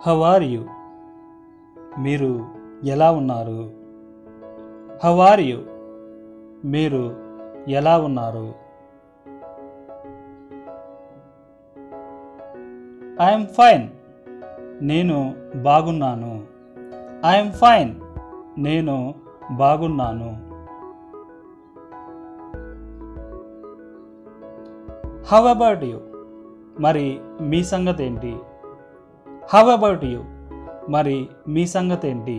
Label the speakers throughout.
Speaker 1: How are you? మీరు ఎలా ఉన్నారు? How are you? మీరు ఎలా ఉన్నారు? I'm fine. నేను బాగున్నాను. I'm fine. నేను బాగున్నాను. How about you? మరి మీ సంగతి ఏంటి? How about you? మరి మీ సంగతి ఏంటి?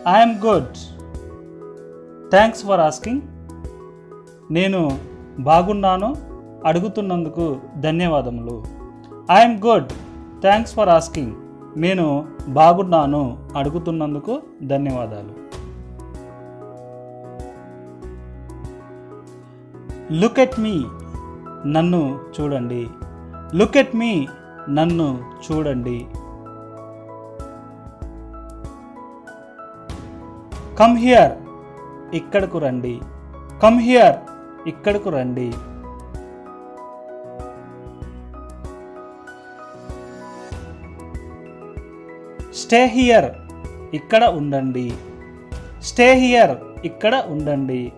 Speaker 1: I'm good. Thanks for asking. నేను బాగున్నాను, అడుగుతున్నందుకు ధన్యవాదములు. I'm good. Thanks for asking. నేను బాగున్నాను, అడుగుతున్నందుకు ధన్యవాదాలు. Look at me. నన్ను చూడండి. Look at me. నన్ను చూడండి. Come here. ఇక్కడకు రండి. Come here. ఇక్కడకు రండి. Stay here. ఇక్కడ ఉండండి. Stay here. ఇక్కడ ఉండండి.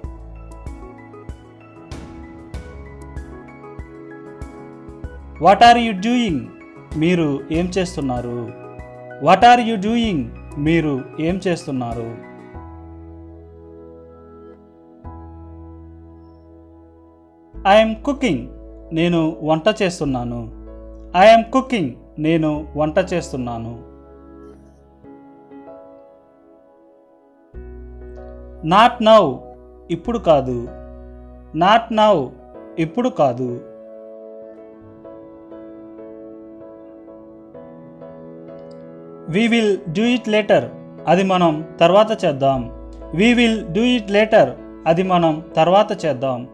Speaker 1: What are you doing? మీరు ఏం చేస్తున్నారు? What are you doing? మీరు ఏం చేస్తున్నారు? I'm cooking. నేను వంట చేస్తున్నాను. I'm cooking. నేను వంట చేస్తున్నాను. Not now. ఇప్పుడు కాదు. Not now. ఇప్పుడు కాదు. We will do it later. అది మనం తర్వాత చేద్దాం. We will do it later. అది మనం తర్వాత చేద్దాం.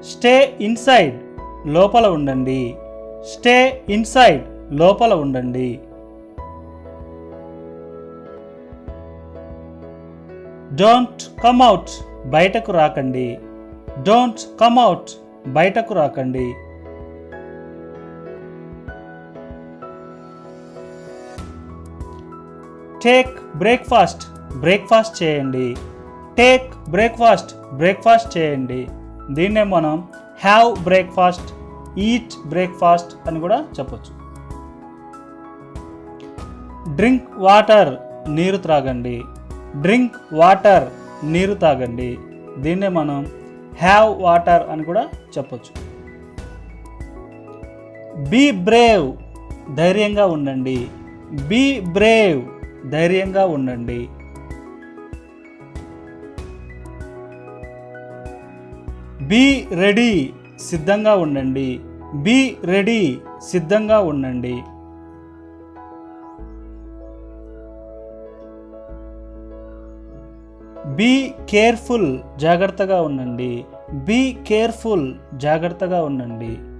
Speaker 1: Stay inside. లోపల ఉండండి. Stay inside. లోపల ఉండండి. Don't come out. బయటకు రాకండి. Don't come out. బయటకు రాకండి. Take breakfast. బ్రేక్ఫాస్ట్ చేయండి. Take breakfast. బ్రేక్ఫాస్ట్ చేయండి. దీన్నే మనం హ్యావ్ బ్రేక్ఫాస్ట్, ఈట్ బ్రేక్ఫాస్ట్ అని కూడా చెప్పొచ్చు. Drink water. నీరు త్రాగండి. Drink water. నీరు తాగండి. దీన్నే మనం హ్యావ్ వాటర్ అని కూడా చెప్పొచ్చు. Be brave. ధైర్యంగా ఉండండి. Be brave. ధైర్యంగా ఉండండి. Be ready. సిద్ధంగా ఉండండి. Be ready. సిద్ధంగా ఉండండి. Be careful. జాగ్రత్తగా ఉండండి. Be careful. జాగ్రత్తగా ఉండండి.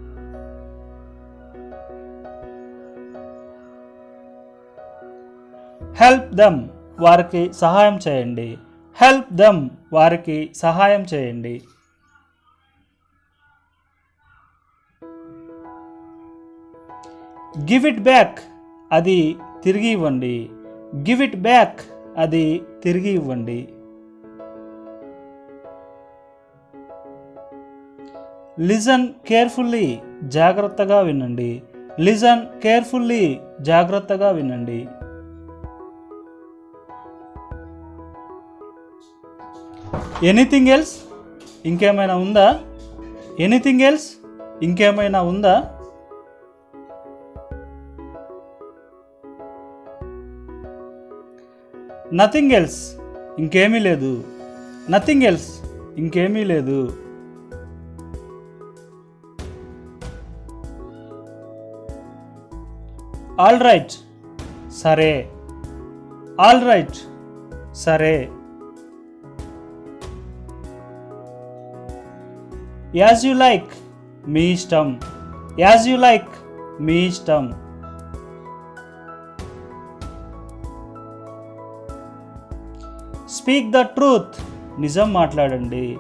Speaker 1: Help them. వారికి సహాయం చేయండి. Help them. వారికి సహాయం చేయండి. Give it back. అది తిరిగి ఇవ్వండి. Give it back. అది తిరిగి ఇవ్వండి. Listen carefully. జాగ్రత్తగా వినండి. Listen carefully. జాగ్రత్తగా వినండి. Anything else. ఇంకేమైనా ఉందా? Anything else. ఇంకేమైనా ఉందా? Nothing else. ఇంకేమీ లేదు. Nothing else. ఇంకేమీ లేదు. All right. సరే. All right. సరే. As you like. మీ ఇష్టం. As you like. మీ ఇష్టం. Speak the truth. నిజం మాట్లాడండి.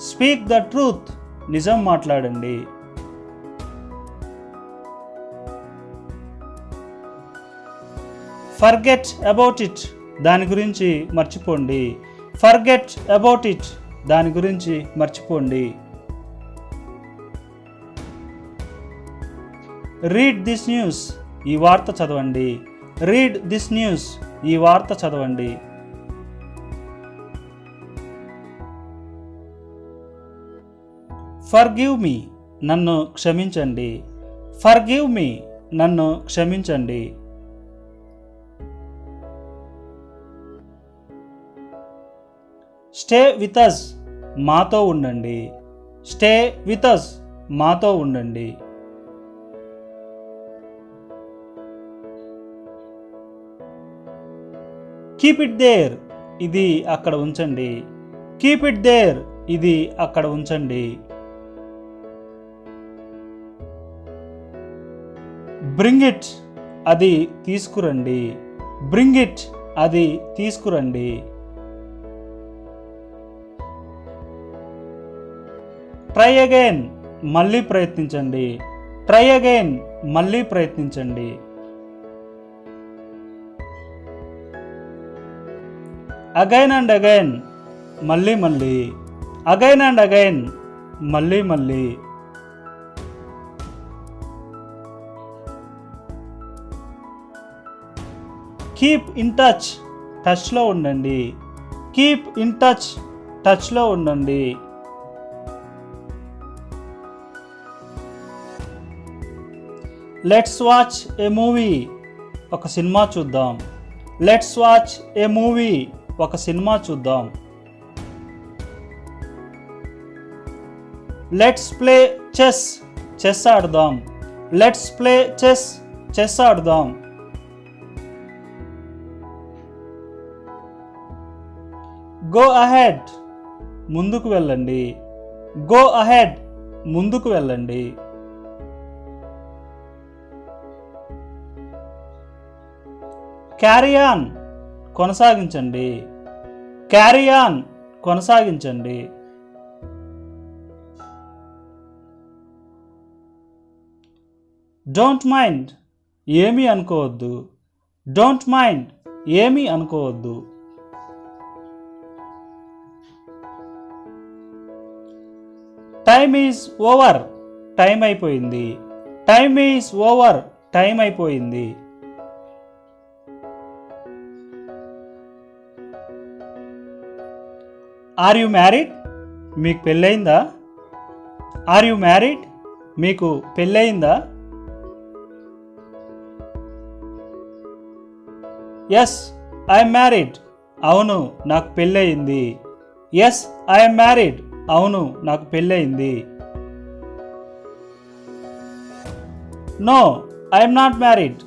Speaker 1: స్పీక్ ద ట్రూత్, నిజం మాట్లాడండి. ఫర్గెట్ అబౌట్ ఇట్, దాని గురించి మర్చిపోండి. ఫర్గెట్ అబౌట్ ఇట్, దాని గురించి మర్చిపోండి. రీడ్ దిస్ న్యూస్, ఈ వార్త చదవండి. రీడ్ దిస్ న్యూస్, ఈ వార్త చదవండి. ఫర్గివ్ మీ, నన్ను క్షమించండి. ఫర్గివ్ మీ, నన్ను క్షమించండి. స్టే విత్ అస్, మాతో ఉండండి. స్టే విత్ అస్, మాతో ఉండండి. కీప్ ఇట్ దేర్, ఇది అక్కడ ఉంచండి. కీప్ ఇట్ దేర్, ఇది అక్కడ ఉంచండి. బ్రింగ్ ఇట్, అది తీసుకురండి. బ్రింగ్ ఇట్, అది తీసుకురండి. ట్రై అగైన్, మళ్ళీ ప్రయత్నించండి. ట్రై అగైన్, మళ్ళీ ప్రయత్నించండి. అగైన్ అండ్ అగైన్, మళ్ళీ మళ్ళీ. అగైన్ అండ్ అగైన్, మళ్ళీ మళ్ళీ. కీప్ ఇన్ టచ్, టచ్లో ఉండండి. కీప్ ఇన్ టచ్, టచ్లో ఉండండి. లెట్స్ వాచ్ ఏ మూవీ, ఒక సినిమా చూద్దాం. లెట్స్ వాచ్ ఏ మూవీ, ఒక సినిమా చూద్దాం. లెట్స్ ప్లే చెస్, చెస్ ఆడదాం. లెట్స్ ప్లే చెస్, చెస్ ఆడదాం. గో అహెడ్, ముందుకు వెళ్ళండి. గో అహెడ్, ముందుకు వెళ్ళండి. క్యారీ ఆన్, కొనసాగించండి. క్యారీ ఆన్, కొనసాగించండి. డోంట్ మైండ్, ఏమీ అనుకోవద్దు. డోంట్ మైండ్, ఏమీ అనుకోవద్దు. టైమ్ ఈజ్ ఓవర్, టైం అయిపోయింది. టైమ్ ఈజ్ ఓవర్, టైం అయిపోయింది. ఆర్ యు మ్యారీడ్, మీకు పెళ్ళయిందా? ఆర్ యు మ్యారీడ్, మీకు పెళ్ళయిందా? ఎస్ ఐఎమ్ మ్యారీడ్, అవును నాకు పెళ్ళయింది. ఎస్ ఐఎమ్ మ్యారీడ్, అవును నాకు పెళ్ళయింది. నో ఐఎమ్ నాట్ మ్యారీడ్,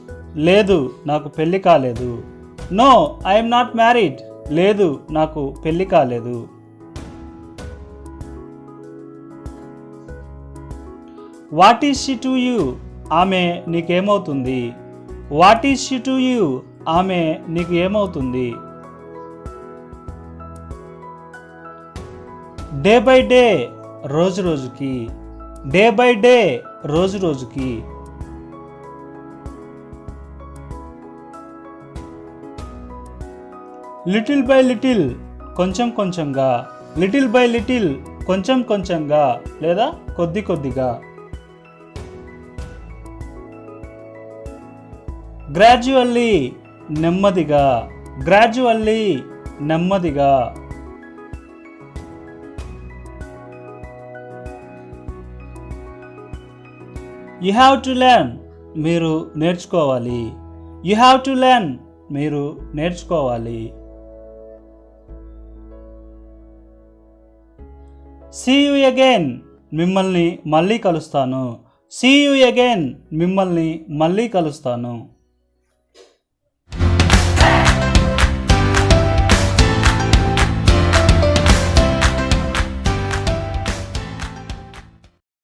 Speaker 1: లేదు నాకు పెళ్ళి కాలేదు. నో ఐఎమ్ నాట్ మ్యారీడ్, లేదు నాకు పెళ్ళి కాలేదు. What is she to you, ఆమె నీకేమవుతుంది? What is she to you, ఆమె నీకు ఏమవుతుంది? డే బై డే, రోజు రోజుకి. డే బై డే, రోజు రోజుకి. లిటిల్ బై లిటిల్, కొంచెం కొంచెంగా. లిటిల్ బై లిటిల్, కొంచెం కొంచెంగా లేదా కొద్ది కొద్దిగా. గ్రాడ్యువల్లీ, నెమ్మదిగా. గ్రాడ్యువల్లీ, నెమ్మదిగా. యు హ్యావ్ టు లెర్న్, మీరు నేర్చుకోవాలి. యు హ్యావ్ టు లెర్న్, మీరు నేర్చుకోవాలి. సీ యు అగైన్, మిమ్మల్ని మళ్ళీ కలుస్తాను. సీ యు అగైన్, మిమ్మల్ని మళ్ళీ కలుస్తాను.